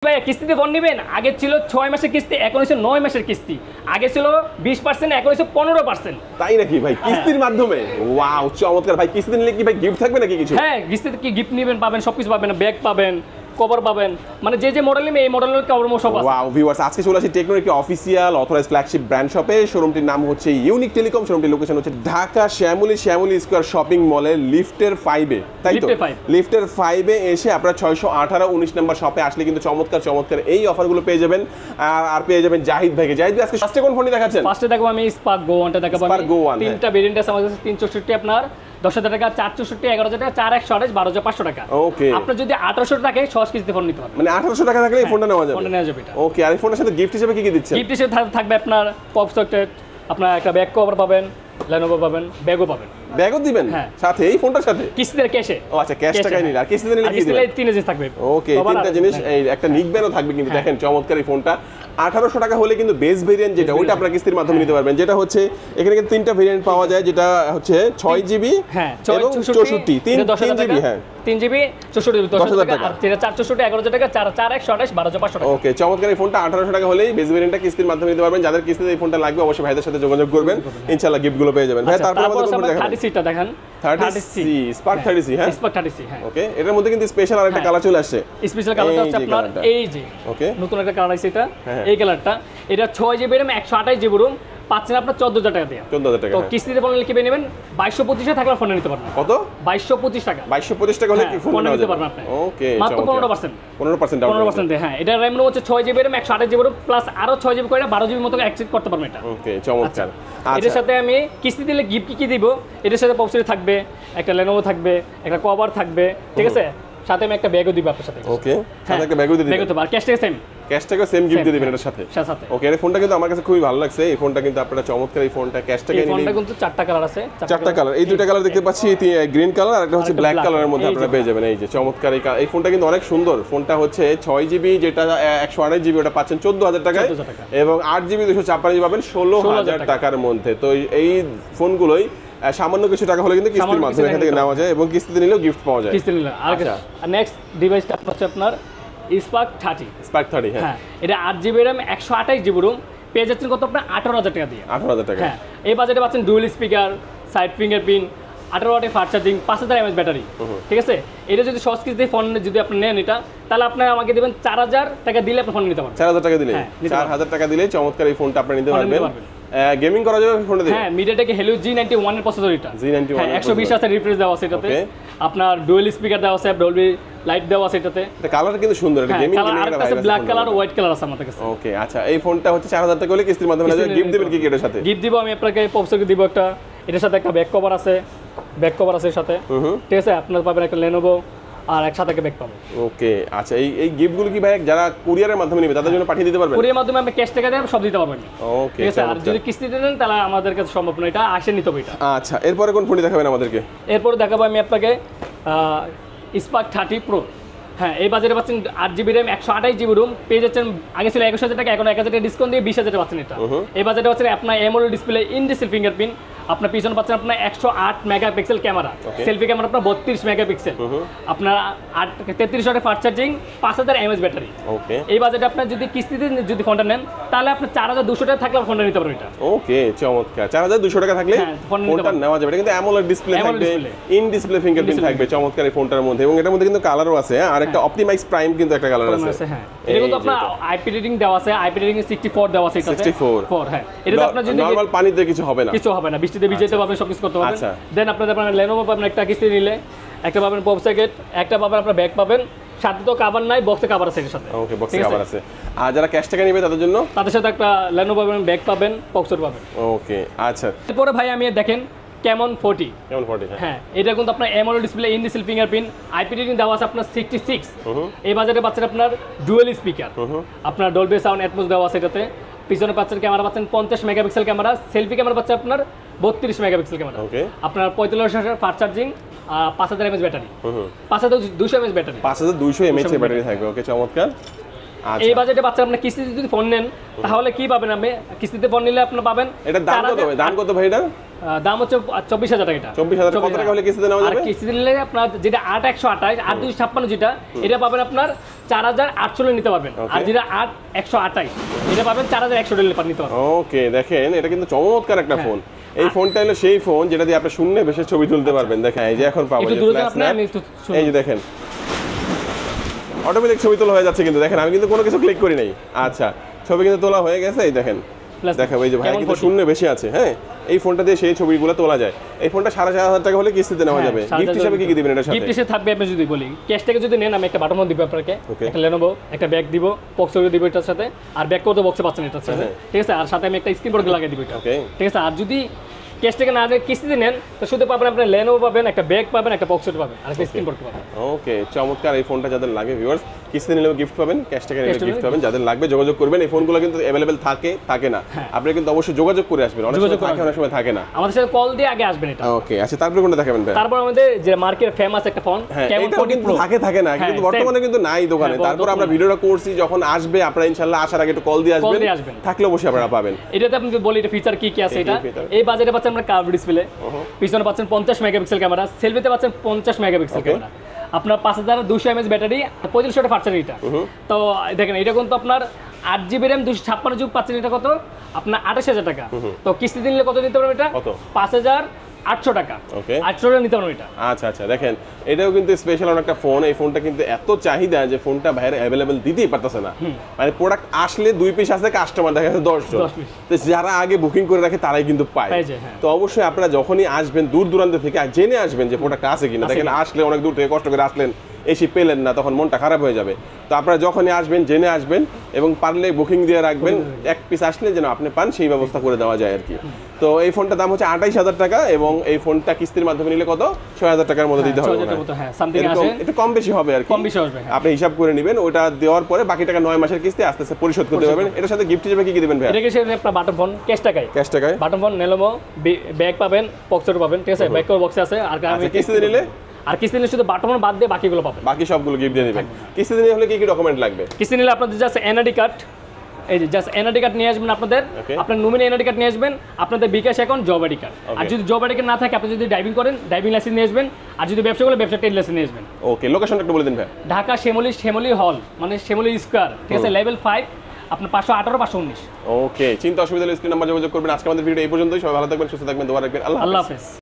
ভাই কিস্তিতে ফোন নেবেন, আগে ছিল 6 মাসের কিস্তি, এখন হচ্ছে 9 মাসের কিস্তি। আগে ছিল 20%, এখন হচ্ছে 15%। তাই নাকি ভাই? কিস্তির মাধ্যমে? ওয়াও, চমৎকার ভাই। কিস্তি নিলে কি ভাই গিফট থাকবে নাকি কিছু? হ্যাঁ, কিস্তিতে কি গিফট নেবেন পাবেন, সবকিছু পাবেন, ব্যাগ পাবেন, কভার পাবেন, মানে যে মডেল নেবেন এই মডেলের কভার সব আছে। ওয়াও ভিউয়ার্স, আজকে চলে আসি টেকনোর একটি অফিসিয়াল অথরাইজড ফ্ল্যাগশিপ ব্র্যান্ড শপে। শোরুমটির নাম হচ্ছে ইউনিক টেলিকম। শোরুমটির লোকেশন হচ্ছে ঢাকা শ্যামলী স্কয়ার শপিং মলের লিফটের 5 এ, তাই তো? লিফটের 5 এ এসে আপনারা 618 19 নম্বর শপে আসলে কিন্তু চমৎকার এই অফারগুলো পেয়ে যাবেন। আর পেয়ে যাবেন জাহিদ ভাইকে। জাহিদ ভাই, আজকে ফার্স্টে কোন ফোনটি দেখাচ্ছেন? ফার্স্টে দেখাবো আমি স্পার্ক গো 1টা দেখাবো। স্পার্ক গো 1 তিনটা ভেরিয়েন্ট আছে আমাদের কাছে। 364 আপনার 10,000 টাকা, 464 11,000 টাকা, 4128 12,500 টাকা। ওকে, আপনি যদি 1800 টাকা সহজ কিস্তিতে ফোন নিতে পারবেন। মানে 1800 টাকা থাকলে এই ফোনটা নেওয়া যাবে। ফোনটা নেওয়া যাবে এটা। ওকে, আর এই ফোনের সাথে গিফট হিসেবে কি দিচ্ছেন? গিফট হিসেবে থাকবে আপনার পপ সকেট, আপনার একটা ব্যাক কভার পাবেন, লেনোভো পাবেন, ব্যাগও পাবেন। ব্যাগও দিবেন সাথে এই ফোনটার সাথে? কিস্তিতে ক্যাশে। ও আচ্ছা, ক্যাশ টাকায় নিলে। আর কিস্তিতে নিলে কি দিবেন? তিনটা জিনিস থাকবে। ওকে, তিনটা জিনিস। এই একটা নিকব্যানও থাকবে কিন্তু। দেখেন চমৎকার এই ফোনটা। 1800 টাকা হলে কিন্তু বেস ভেরিয়েন্ট যেটা, ওইটা আপনারা কিস্তির মাধ্যমে নিতে পারবেন। যেটা হচ্ছে এখানে কিন্তু তিনটা ভেরিয়েন্ট পাওয়া যায়, যেটা হচ্ছে 6 জিবি হ্যাঁ এবং 64 3 জিবি। হ্যাঁ, 3 জিবি 64 10,000 টাকা, আর যেটা 464 11,000 টাকা, 4128 12,500 টাকা। ওকে, চমৎকার এই ফোনটা 1800 টাকা হলেই বেস ভেরিয়েন্টটা কিস্তির মাধ্যমে নিতে পারবেন। যাদের কিস্তিতে এই ফোনটা লাগবে অবশ্যই ভাইদের সাথে যোগাযোগ করবেন, ইনশাআল্লাহ গিফটগুলো পেয়ে যাবেন। ভাই তারপর আমাদের কোন ফোন দেখাবেন? 30C টা দেখেন। 30C spark 30C। হ্যাঁ, স্পার্ক 30C। হ্যাঁ, ওকে, এটার মধ্যে কিন্তু স্পেশাল আরেকটা কালার চলে আসছে। স্পেশাল কালারটা হচ্ছে আপনার এই যে, ওকে, নতুন একটা কালার আছে এটা, এই কালারটা। এটা 6 জিবি RAM 128 জিবি রুম পাচ্ছেন আপনার 14,000 টাকা দিয়ে। 14,000 টাকা। তো কিস্তিতে ফোন নিলে কি নেবেন? 2225 এ থাকলে ফোন নিতে পারবেন। কত? 2225 টাকা। 2225 টাকা হলে কি ফোন নিতে পারবেন আপনি? ওকে, মাত্র 15%। 15% ডাউন। 15%। হ্যাঁ, এটা RAM হচ্ছে 6 GB RAM 128 GB ROM plus আরো 6 জিবি করে 12 জিবি মতো অ্যাক্সেস করতে পারবেন এটা। ওকে, চমৎকার। এটার সাথে আমি কিস্তি দিলে গিফট কি দিব? এটার সাথে পপসিটি থাকবে, একটা লেনোভো থাকবে, একটা কভার থাকবে, ঠিক আছে? সাথে আমি একটা ব্যাগও দিব আপনার সাথে। ওকে, সাথে একটা ব্যাগও দিবেন। ব্যাগও তো আর ক্যাশটা সেম। ক্যাশটাকে সেম গিফট দিয়ে দিবেন এর সাথে। ওকে, এই ফোনটা কিন্তু আমার কাছে খুবই ভালো লাগছে। এই ফোনটা কিন্তু আপনারা চমৎকার। এই ফোনটা ক্যাশটাকে নিলে, এই ফোনটা কিন্তু 4টা কালার আছে। 4টা কালার, এই দুইটা কালার দেখতে পাচ্ছি, গ্রিন কালার আর একটা হচ্ছে ব্ল্যাক কালারের মধ্যে আপনারা পেয়ে যাবেন। এই যে চমৎকার এই ফোনটা কিন্তু অনেক সুন্দর। ফোনটা হচ্ছে 6 জিবি যেটা 128 জিবি, ওটা পাচ্ছেন 14,000 টাকায়, এবং 8 জিবি 256 জিবি পাবেন 16,000 টাকার মধ্যে। তো এই ফোনগুলোই সামান্য কিছু টাকা হলে কিন্তু কিস্তির মাধ্যমে এখান থেকে নেওয়া যায়, এবং কিস্তিতে নিলেও গিফট পাওয়া যায়। কিস্তি নিলে। আর নেক্সট ডিভাইসটা হচ্ছে আপনার স্পার্ক 30। স্পার্ক 30। হ্যাঁ, এটা 8 জিবি RAM 128 জিবি রুম পেয়ে যাচ্ছেন কত? আপনার 18,000 টাকা দিয়ে। 18,000 টাকা। হ্যাঁ, এই বাজেটে পাচ্ছেন ডুয়াল স্পিকার, সাইড ফিঙ্গারপ্রিন্ট, 18 ওয়াটের ফাস্ট চার্জিং, 5000 mAh ব্যাটারি। ঠিক আছে, এটা যদি সহজ কিস্তিতে ফোন যদি আপনি নেন, এটা তাহলে আপনি আমাকে দিবেন 4000 টাকা দিলে আপনি ফোন নিতে পারবেন। 4000 টাকা দিলে, 4000 টাকা দিলে চমৎকার এই ফোনটা আপনি নিতে পারবেন। গেমিং করা যাবে ফোনে দিয়ে। হ্যাঁ, MediaTek Helio G91 এর প্রসেসর এটা। G91 হ্যাঁ, 120 Hz রিফ্রেশ দেওয়া আছে এটাতে। আপনার ডুয়াল স্পিকার দেওয়া আছে, ডলবি লাইট দেওয়া আছে এটাতে। এটা কালার কিন্তু সুন্দর। এটা গেমিং কালার আছে, ব্ল্যাক কালার, হোয়াইট কালার আছে আমাদের কাছে। ওকে, আচ্ছা, এই ফোনটা হচ্ছে 4000 টাকা হলে কিস্তির মাধ্যমে নেওয়া যাবে। গিফট দিবেন কি এর সাথে? গিফট দিব আমি আপনাকে পপসকে দিব একটা, এটার সাথে একটা ব্যাক কভার আছে, এর সাথে। ঠিক আছে, আপনারা পাবেন একটা লেনোভো আর একসাথে একটা ব্যাগ পাবেন। ওকে, আচ্ছা, এই গিফটগুলো কি ভাই যারা কুরিয়ারের মাধ্যমে নেবে তাদের জন্য পাঠিয়ে দিতে পারবেন? কুরিয়ারের মাধ্যমে আমি ক্যাশ টাকা দিয়ে সব দিতে পারবেন। ওকে, ঠিক আছে, আর যদি কিস্তিতে দেন তাহলে আমাদের কাছে সম্ভব না, এটা আসে নিতে হবে এটা। আচ্ছা, এরপরে কোন ফোনটি দেখাবেন আমাদেরকে? এরপরে দেখাবো আমি আপনাকে স্পার্ক 30 প্রো। হ্যাঁ, এই বাজারে পাচ্ছেন 8 জিবি RAM 128 জিবি রুম পেয়ে যাচ্ছেন। আগে ছিল 21,000 টাকা, এখন 1,000 টাকা ডিসকাউন্ট দিয়ে 20,000 পাচ্ছেন এটা। এই বাজারে পাচ্ছেন আপনার AMOLED display, in display fingerprint, আপনার পিছনে পাচ্ছেন আপনার 108 মেগাপিক্সেল ক্যামেরা, সেলফি ক্যামেরা আপনার 32 মেগাপিক্সেল, আপনার 33 ওয়াটের ফাস্ট চার্জিং, 5000 mAh ব্যাটারি। ওকে, এই বাজেটে আপনার যদি কিস্তিতে যদি ফোনটা নেন তাহলে আপনি 4200 টাকা থাকলে ফোনটা নিতে পারবেন এটা। ওকে, চমৎকার। 4200 টাকা থাকলে ফোনটা নেওয়া যাবে। এটা কিন্তু AMOLED ডিসপ্লে থাকবে, ইন ডিসপ্লে ফিঙ্গারপ্রিন্ট থাকবে চমৎকার এই ফোনটার মধ্যে, এবং এটার মধ্যে কিন্তু কালারও আছে। আর একটা অপটিমাইজ প্রাইম কিন্তু একটা কালার আছে। হ্যাঁ, এটা কিন্তু আপনার আইপি রেটিং দেওয়া আছে, আইপি রেটিং 64 দেওয়া আছে এটাতে। 64। হ্যাঁ, এটা আপনার যদি নরমাল পানিতে কিছু হবে না, বৃষ্টিতে ভিজাইতে পারবেন, সবকিছু করতে পারবেন। দেন আপনাদের লেনোভো পাবেন একটা কিস্তি নিলে, একটা পাবেন পপ সকেট, একটা পাবেন আপনার ব্যাগ পাবেন, সাথে তো কভার নাই, বক্সে কভার আছে এর সাথে। ওকে, বক্সে কভার আছে। আর যারা ক্যাশ টাকা নেবে তাদের জন্য তাদের সাথে একটা লেনোভো পাবেন, ব্যাগ পাবেন, পপসেট পাবেন। ওকে, আচ্ছা, এরপরে ভাই আমি দেখেন কেমন 40। হ্যাঁ, এটা কিন্তু আপনার AMOLED display, in display fingerprint, IP rating দেওয়া আছে আপনার 66। এই বাজেটে পাচ্ছেন আপনার ডুয়াল স্পিকার, আপনার ডলবি সাউন্ড অ্যাটমস দেওয়া আছে এটাতে। পিছনে পাচ্ছেন ক্যামেরা পাচ্ছেন 50 মেগাপিক্সেল ক্যামেরা, সেলফি ক্যামেরা পাচ্ছেন আপনার 32 মেগাপিক্সেল ক্যামেরা, আপনার 45,000 fast charging, 5000 mAh battery, 5200 mAh battery, 5200 mAh battery থাকবে। ওকে, চমৎকার। এই বাজেটে বাচ্চা আপনি কিস্তিতে যদি ফোন নেন তাহলে কি পাবেন? আপনি কিস্তিতে ফোন নিলে আপনি পাবেন। এটা দাম কত ভাই? দাম কত ভাই? এটা দাম হচ্ছে 24,000 টাকা। এটা 24,000 কত টাকা হলে কিস্তিতে নেওয়া যাবে? আর কিস্তিতে নিলে আপনার যেটা 8,128 8,256 যেটা এটা পাবেন আপনার 4,800 নিতে পারবেন। আর যেটা 8,128 এটা পাবেন 4,100 নিতে পারবেন। ওকে, দেখেন এটা কিন্তু চমৎকার একটা ফোন। এই ফোনটা হলো সেই ফোন যেটা দিয়ে আপনি শূন্যে বেশি ছবি তুলতে পারবেন। দেখেন এই যে এখন পাবো যে ফ্ল্যাশ স্ন্যাপ, এই যে দেখেন অটোমেটিক ছবি তোলা হয়ে যাচ্ছে কিন্তু দেখেন আমি কিন্তু কোনো কিছু ক্লিক করি নাই। আচ্ছা, ছবি কিন্তু তোলা হয়ে গেছে। এই দেখেন দেখাবো, এই যে ভাই কিন্তু শূন্য বেশি আছে। হ্যাঁ, এই ফোনটা দিয়ে সেই ছবিগুলো তোলা যায়। এই ফোনটা 4,500 টাকা হলে কিস্তিতে নেওয়া যাবে। গিফট হিসেবে কি কি দিবেন এটার সাথে? গিফট হিসেবে থাকবে আপনি যদি বলি ক্যাশ থেকে যদি নেন আমি একটা বাটন দিব আপনাকে, একটা Lenovo একটা ব্যাগ দিব, বক্স দিব এটার সাথে, আর ব্যাগ করতে বক্সে পাচ্ছেন এটার সাথে, ঠিক আছে। আর সাথে আমি একটা স্ক্রিন বোর্ড লাগিয়ে দিব এটা, ঠিক আছে। আর যদি ক্যাশ থেকে না দিয়ে কিস্তিতে নেন তো শুধু পাবেন আপনি Lenovo পাবেন, একটা ব্যাগ পাবেন, একটা বক্স পাবেন, আর একটা স্ক্রিন বোর্ড পাবেন। ওকে, চমৎকার। এই ফোনটা যাদের লাগে ভিউয়ার্স, কিস্তিতে নিলেও গিফট পাবেন, ক্যাশ থেকে নিলেও গিফট পাবেন। যাদের লাগবে যোগাযোগ করবেন। এই ফোনগুলো কিন্তু अवेलेबल থাকে না, আপনি কিন্তু অবশ্যই যোগাযোগ করে আসবেন। অনেক সময় থাকে না, আমাদের সাথে কল দিয়ে আগে আসবেন এটা। ওকে, আচ্ছা তারপরে কোনটা দেখাবেন ভাই? তারপর আমাদের যে মার্কেট ফেমাস একটা ফোন কেমন 14 প্রো থাকে না, কিন্তু বর্তমানে কিন্তু নাই দোকানে। তারপর আমরা ভিডিওটা করছি, যখন আসবে আপনারা ইনশাআল্লাহ আসার আগে একটু কল দিয়ে আসবেন, থাকলে অবশ্যই আপনারা পাবেন। এটাতে আপনি বলি এটা ফিচার কি কি আছে। এটা এই বাজেটে পাচ্ছেন আমরা কার্ভ ডিসপ্লে, পিছনে পাচ্ছেন 50 মেগাপিক্সেল ক্যামেরা, সেলফিতে পাচ্ছেন 50 মেগাপিক্সেল ক্যামেরা, আপনার 5200 mAh ব্যাটারি, 3500 ফাস্ট চার্জ এটা। তো দেখেন এটা কিন্তু আপনার 8GB RAM 256GB পাচ্ছেন। এটা কত আপনার 28,000 টাকা। তো কিস্তি দিলে কত দিতে পারবেন? এটা 5,800 টাকা। 800 টাকা নিতে পারবেন এটা। আচ্ছা আচ্ছা, দেখেন এটাও কিন্তু স্পেশাল একটা ফোন। এই ফোনটা কিন্তু এত চাহিদা যে ফোনটা বাইরে অ্যাভেলেবেল দিতেই পারতেছে না। মানে প্রোডাক্ট আসলে 2 পিস আসলে কাস্টমার দেখা যাচ্ছে 10 জন। তো যারা আগে বুকিং করে রাখে তারাই কিন্তু পায়। তো অবশ্যই আপনারা যখনই আসবেন দূর দূরান্ত থেকে জেনে আসবেন যে প্রোডাক্ট আছে কিনা। দেখেন আসলে অনেক দূর থেকে কষ্ট করে আসলেন, এসে পেলেন না, তখন মনটা খারাপ হয়ে যাবে। তো আপনারা যখনই আসবেন জেনে আসবেন এবং পারলে বুকিং দিয়ে রাখবেন, এক পিস আসলে যেন আপনি পান সেই ব্যবস্থা করে দেওয়া যায় আর কি। তো এই ফোনটার দাম হচ্ছে 28,000 টাকা এবং এই ফোনটা কিস্তির মাধ্যমে নিলে কত 6,000 টাকার মধ্যে দিতে হবে। একটু কম বেশি হবে আর কি, আপনি হিসাব করে নেবেন। ওটা দেওয়ার পরে বাকি টাকা 9 মাসের কিস্তি আস্তে আস্তে পরিশোধ করতে পারবেন। এটার সাথে গিফট হিসেবে কি কি দিবেন ভাই? এটাকে সেটা আপনার বাটন ফোন ক্যাশ টাকায় বাটন ফোন Lenovo ব্যাগ পাবেন, বক্সও পাবেন, ঠিক আছে। ব্যাগ কর বক্সে আছে। আর কিস্তিতে নিলে শুধু বাটন বাদ দিয়ে বাকিগুলো পাবেন, বাকি সবগুলো গিফট দিয়ে দিবেন। কিস্তিতে নিলে কি কি ডকুমেন্ট লাগবে? কিস্তি নিলে আপনাদের জাস্ট এনআইডি কার্ড, এই যে জাস্ট এনআইডি কার্ড নিয়ে আসবেন, আপনার নমিনি এনআইডি কার্ড নিয়ে আসবেন, আপনাদের বিকাশ অ্যাকাউন্ট, জব আইডি কার্ড। আর যদি জব আইডি কার্ড না থাকে, আপনি যদি ড্রাইভিং করেন ড্রাইভিং লাইসেন্স নিয়ে আসবেন, আর যদি ব্যবসা করেন ব্যবসা ট্রেড লাইসেন্স নিয়ে আসবেন। ওকে, লোকেশনটা একটু বলে দিন ভাই। ঢাকা শ্যামলী হল, মানে শ্যামলী স্কয়ার, ঠিক আছে, লেভেল 5, আপনার 518 519। ওকে, চিন্তা অসুবিধা হলে স্ক্রিন নাম্বার যোগাযোগ করবেন। আজকে আমাদের ভিডিও এই পর্যন্তই। সবাই ভালো থাকবেন, সুস্থ থাকবেন, দোয়া রাখবেন। আল্লাহ হাফেজ।